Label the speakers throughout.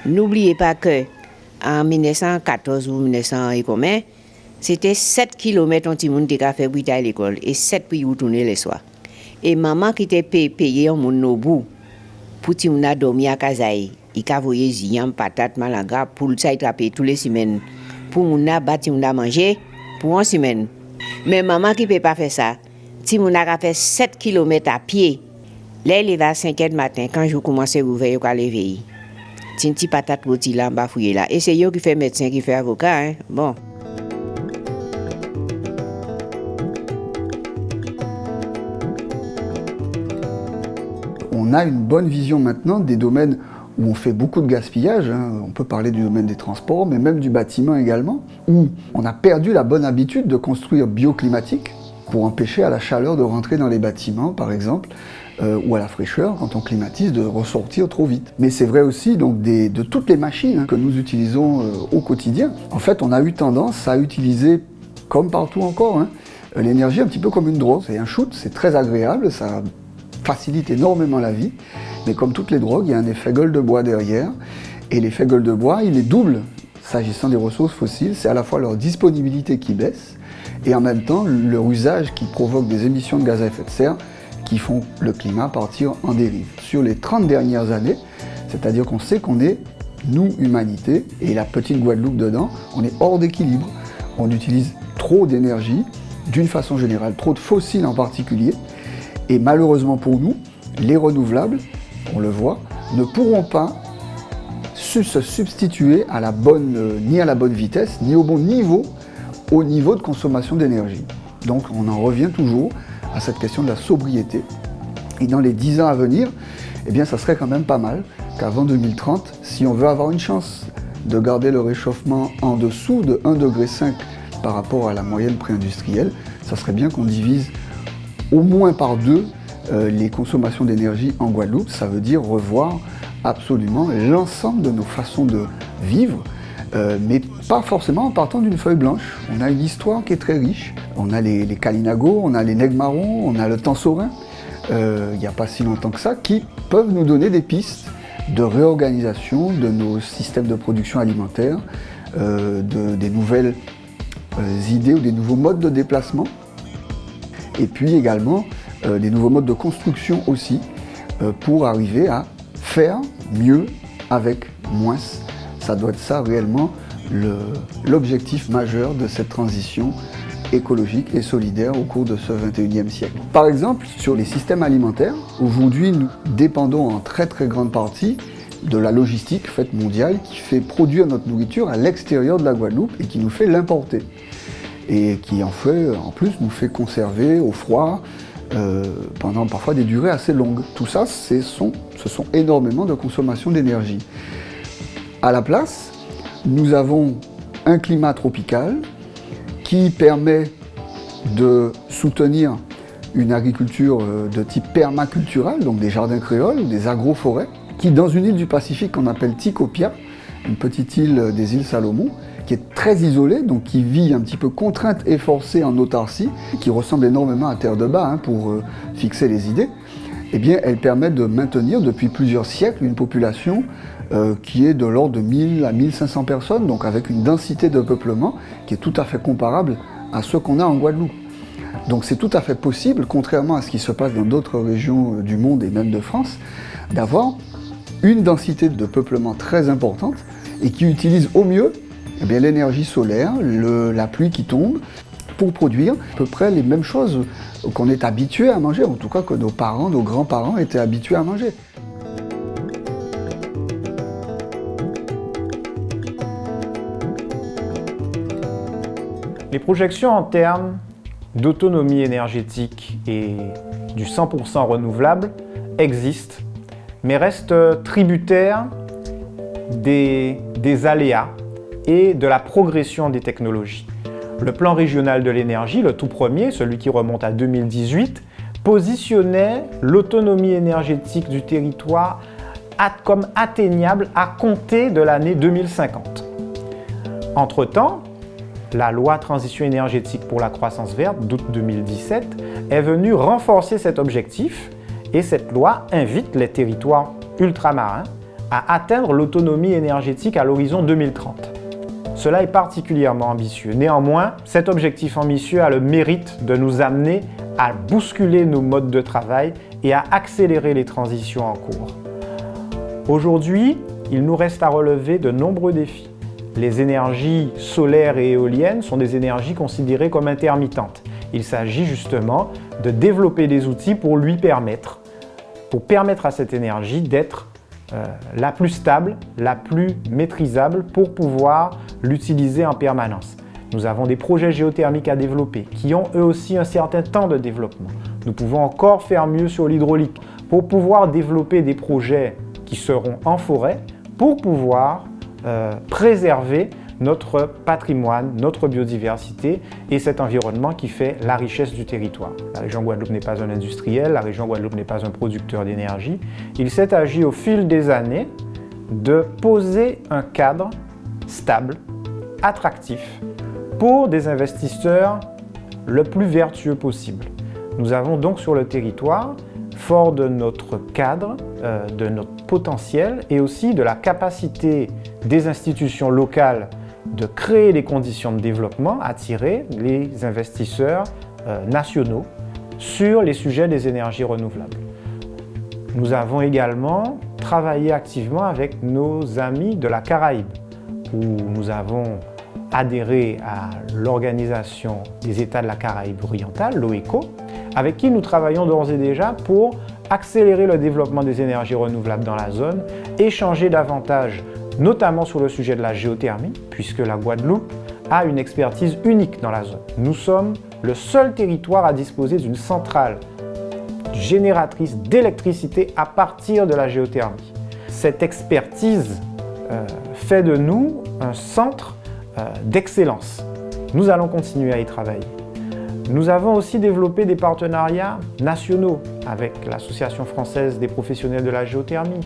Speaker 1: N'oubliez pas que en 1914 ou 1900 et combien, c'était 7 km on moun te ka fait pour à l'école et 7 pour retourner le soir. Et maman qui était payé en moun no bout pour ti moun a dormi à Kazaï, il ka voyer ziam patate malanga pour ça il traper tous les semaines pour moun a bâti moun a manger pour une semaine. Mais maman qui peut pas faire ça, ti moun a fait 7 km à pied. Là il va à 5h du matin quand je commence à ouvrir yo ka lever. Ti patate rôti là ba fouiller là et c'est yo qui fait médecin qui fait avocat hein. Bon.
Speaker 2: On a une bonne vision maintenant des domaines où on fait beaucoup de gaspillage, hein. On peut parler du domaine des transports, mais même du bâtiment également, où on a perdu la bonne habitude de construire bioclimatique pour empêcher à la chaleur de rentrer dans les bâtiments, par exemple, ou à la fraîcheur, quand on climatise, de ressortir trop vite. Mais c'est vrai aussi donc, de toutes les machines que nous utilisons au quotidien. En fait, on a eu tendance à utiliser, comme partout encore, hein, l'énergie un petit peu comme une drogue. C'est un shoot, c'est très agréable, ça facilite énormément la vie, mais comme toutes les drogues, il y a un effet gueule de bois derrière, et l'effet gueule de bois, il est double. S'agissant des ressources fossiles, c'est à la fois leur disponibilité qui baisse, et en même temps, leur usage qui provoque des émissions de gaz à effet de serre qui font le climat partir en dérive. Sur les 30 dernières années, c'est-à-dire qu'on sait qu'on est, nous, humanité, et la petite Guadeloupe dedans, on est hors d'équilibre. On utilise trop d'énergie, d'une façon générale, trop de fossiles en particulier, et malheureusement pour nous, les renouvelables, on le voit, ne pourront pas se substituer à la bonne, ni à la bonne vitesse, ni au bon niveau, au niveau de consommation d'énergie. Donc on en revient toujours à cette question de la sobriété. Et dans les 10 ans à venir, eh bien ça serait quand même pas mal qu'avant 2030, si on veut avoir une chance de garder le réchauffement en dessous de 1,5 degré par rapport à la moyenne pré-industrielle, ça serait bien qu'on divise au moins par 2 les consommations d'énergie en Guadeloupe. Ça veut dire revoir absolument l'ensemble de nos façons de vivre, mais pas forcément en partant d'une feuille blanche. On a une histoire qui est très riche. On a les Kalinago, on a les Nègres marrons, on a le Tansorin, il n'y a pas si longtemps que ça, qui peuvent nous donner des pistes de réorganisation de nos systèmes de production alimentaire, des nouvelles idées ou des nouveaux modes de déplacement, et puis également des nouveaux modes de construction aussi, pour arriver à faire mieux avec moins. Ça doit être ça réellement l'objectif majeur de cette transition écologique et solidaire au cours de ce 21e siècle. Par exemple, sur les systèmes alimentaires, aujourd'hui nous dépendons en très très grande partie de la logistique faite mondiale qui fait produire notre nourriture à l'extérieur de la Guadeloupe et qui nous fait l'importer. Et qui en plus nous fait conserver au froid pendant parfois des durées assez longues. Tout ça, ce sont énormément de consommation d'énergie. À la place, nous avons un climat tropical qui permet de soutenir une agriculture de type permacultural, donc des jardins créoles ou des agroforêts, qui dans une île du Pacifique qu'on appelle Tikopia, une petite île des îles Salomon, qui est très isolée, donc qui vit un petit peu contrainte et forcée en autarcie, qui ressemble énormément à Terre de Bas pour fixer les idées, eh bien, elle permet de maintenir depuis plusieurs siècles une population qui est de l'ordre de 1000 à 1500 personnes, donc avec une densité de peuplement qui est tout à fait comparable à ce qu'on a en Guadeloupe. Donc c'est tout à fait possible, contrairement à ce qui se passe dans d'autres régions du monde et même de France, d'avoir une densité de peuplement très importante et qui utilise au mieux l'énergie solaire, la pluie qui tombe, pour produire à peu près les mêmes choses qu'on est habitué à manger, en tout cas que nos parents, nos grands-parents étaient habitués à manger.
Speaker 3: Les projections en termes d'autonomie énergétique et du 100% renouvelable existent, mais restent tributaires des aléas et de la progression des technologies. Le plan régional de l'énergie, le tout premier, celui qui remonte à 2018, positionnait l'autonomie énergétique du territoire comme atteignable à compter de l'année 2050. Entre-temps, la loi Transition énergétique pour la croissance verte d'août 2017 est venue renforcer cet objectif et cette loi invite les territoires ultramarins à atteindre l'autonomie énergétique à l'horizon 2030. Cela est particulièrement ambitieux. Néanmoins, cet objectif ambitieux a le mérite de nous amener à bousculer nos modes de travail et à accélérer les transitions en cours. Aujourd'hui, il nous reste à relever de nombreux défis. Les énergies solaires et éoliennes sont des énergies considérées comme intermittentes. Il s'agit justement de développer des outils pour permettre à cette énergie d'être la plus stable, la plus maîtrisable pour pouvoir l'utiliser en permanence. Nous avons des projets géothermiques à développer qui ont eux aussi un certain temps de développement. Nous pouvons encore faire mieux sur l'hydraulique pour pouvoir développer des projets qui seront en forêt pour pouvoir préserver notre patrimoine, notre biodiversité et cet environnement qui fait la richesse du territoire. La région Guadeloupe n'est pas un industriel, la région Guadeloupe n'est pas un producteur d'énergie. Il s'est agi au fil des années de poser un cadre stable, attractif, pour des investisseurs le plus vertueux possible. Nous avons donc sur le territoire, fort de notre cadre, de notre potentiel et aussi de la capacité des institutions locales de créer les conditions de développement, attirer les investisseurs nationaux sur les sujets des énergies renouvelables. Nous avons également travaillé activement avec nos amis de la Caraïbe, où nous avons adhéré à l'Organisation des États de la Caraïbe orientale, l'OECO, avec qui nous travaillons d'ores et déjà pour accélérer le développement des énergies renouvelables dans la zone, échanger davantage notamment sur le sujet de la géothermie, puisque la Guadeloupe a une expertise unique dans la zone. Nous sommes le seul territoire à disposer d'une centrale génératrice d'électricité à partir de la géothermie. Cette expertise fait de nous un centre d'excellence. Nous allons continuer à y travailler. Nous avons aussi développé des partenariats nationaux avec l'Association française des professionnels de la géothermie.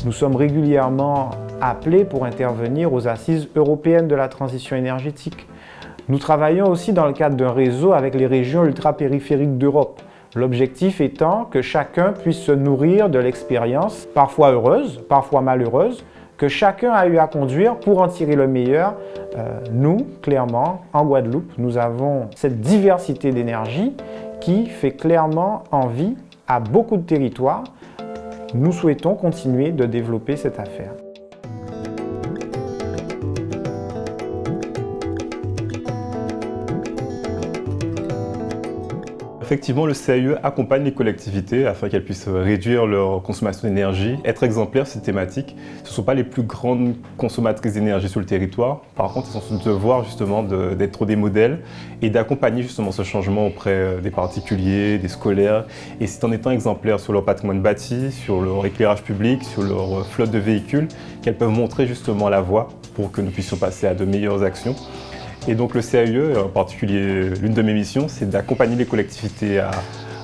Speaker 3: Nous sommes régulièrement appelés pour intervenir aux assises européennes de la transition énergétique. Nous travaillons aussi dans le cadre d'un réseau avec les régions ultrapériphériques d'Europe. L'objectif étant que chacun puisse se nourrir de l'expérience, parfois heureuse, parfois malheureuse, que chacun a eu à conduire pour en tirer le meilleur. Nous, clairement, en Guadeloupe, nous avons cette diversité d'énergie qui fait clairement envie à beaucoup de territoires. Nous souhaitons continuer de développer cette affaire.
Speaker 4: Effectivement, le CAIE accompagne les collectivités afin qu'elles puissent réduire leur consommation d'énergie, être exemplaires sur ces thématiques. Ce ne sont pas les plus grandes consommatrices d'énergie sur le territoire. Par contre, elles ont ce devoir justement d'être des modèles et d'accompagner justement ce changement auprès des particuliers, des scolaires. Et c'est en étant exemplaires sur leur patrimoine bâti, sur leur éclairage public, sur leur flotte de véhicules, qu'elles peuvent montrer justement la voie pour que nous puissions passer à de meilleures actions. Et donc le CAIE, en particulier, l'une de mes missions, c'est d'accompagner les collectivités à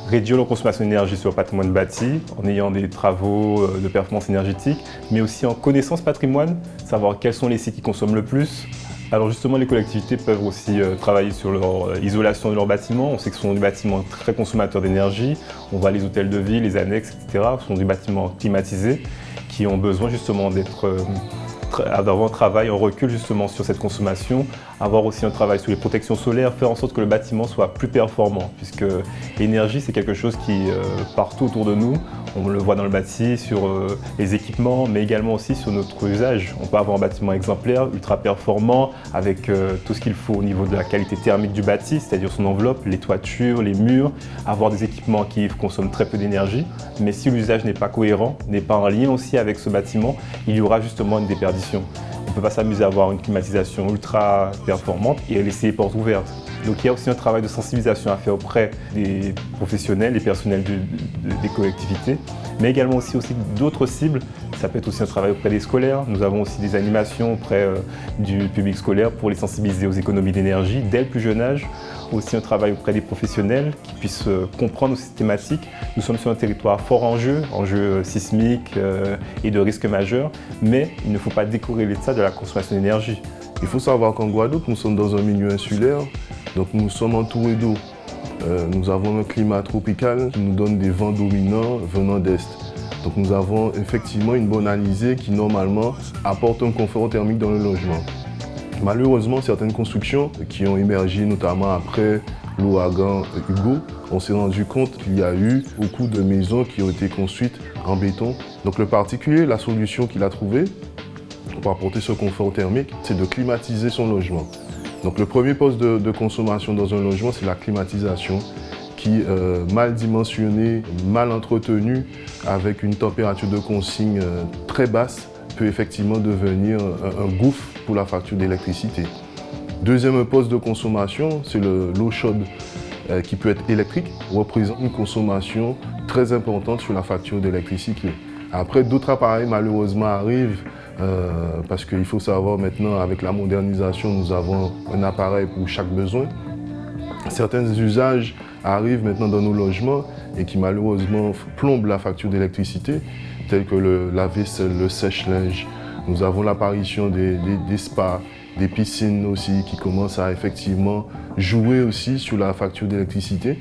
Speaker 4: réduire leur consommation d'énergie sur le patrimoine bâti, en ayant des travaux de performance énergétique, mais aussi en connaissant ce patrimoine, savoir quels sont les sites qui consomment le plus. Alors justement, les collectivités peuvent aussi travailler sur leur isolation de leurs bâtiments. On sait que ce sont des bâtiments très consommateurs d'énergie. On voit les hôtels de ville, les annexes, etc. Ce sont des bâtiments climatisés qui ont besoin justement d'avoir un travail, un recul justement sur cette consommation, avoir aussi un travail sur les protections solaires, faire en sorte que le bâtiment soit plus performant, puisque l'énergie c'est quelque chose qui partout autour de nous, on le voit dans le bâti, sur les équipements, mais également aussi sur notre usage. On peut avoir un bâtiment exemplaire, ultra performant, avec tout ce qu'il faut au niveau de la qualité thermique du bâti, c'est-à-dire son enveloppe, les toitures, les murs, avoir des équipements qui consomment très peu d'énergie, mais si l'usage n'est pas cohérent, n'est pas en lien aussi avec ce bâtiment, il y aura justement une déperdition. On ne peut pas s'amuser à avoir une climatisation ultra performante et laisser les portes ouvertes. Donc il y a aussi un travail de sensibilisation à faire auprès des professionnels, des personnels des collectivités, mais également aussi d'autres cibles. Ça peut être aussi un travail auprès des scolaires. Nous avons aussi des animations auprès du public scolaire pour les sensibiliser aux économies d'énergie dès le plus jeune âge. Aussi un travail auprès des professionnels qui puissent comprendre ces thématiques. Nous sommes sur un territoire fort enjeux sismiques et de risques majeurs, mais il ne faut pas décorréler ça de la consommation d'énergie.
Speaker 5: Il faut savoir qu'en Guadeloupe, nous sommes dans un milieu insulaire, donc nous sommes entourés d'eau. Nous avons un climat tropical qui nous donne des vents dominants venant d'est. Donc nous avons effectivement une bonne alizée qui normalement apporte un confort thermique dans le logement. Malheureusement, certaines constructions qui ont émergé notamment après l'ouragan Hugo, on s'est rendu compte qu'il y a eu beaucoup de maisons qui ont été construites en béton. Donc le particulier, la solution qu'il a trouvée pour apporter ce confort thermique, c'est de climatiser son logement. Donc le premier poste de consommation dans un logement, c'est la climatisation qui, mal dimensionnée, mal entretenue, avec une température de consigne très basse, peut effectivement devenir un gouffre pour la facture d'électricité. Deuxième poste de consommation, c'est l'eau chaude qui peut être électrique, représente une consommation très importante sur la facture d'électricité. Après, d'autres appareils malheureusement arrivent parce qu'il faut savoir maintenant, avec la modernisation, nous avons un appareil pour chaque besoin. Certains usages arrivent maintenant dans nos logements et qui malheureusement plombent la facture d'électricité, tels que le lave-vaisselle, le sèche-linge. Nous avons l'apparition des spas, des piscines aussi qui commencent à effectivement jouer aussi sur la facture d'électricité.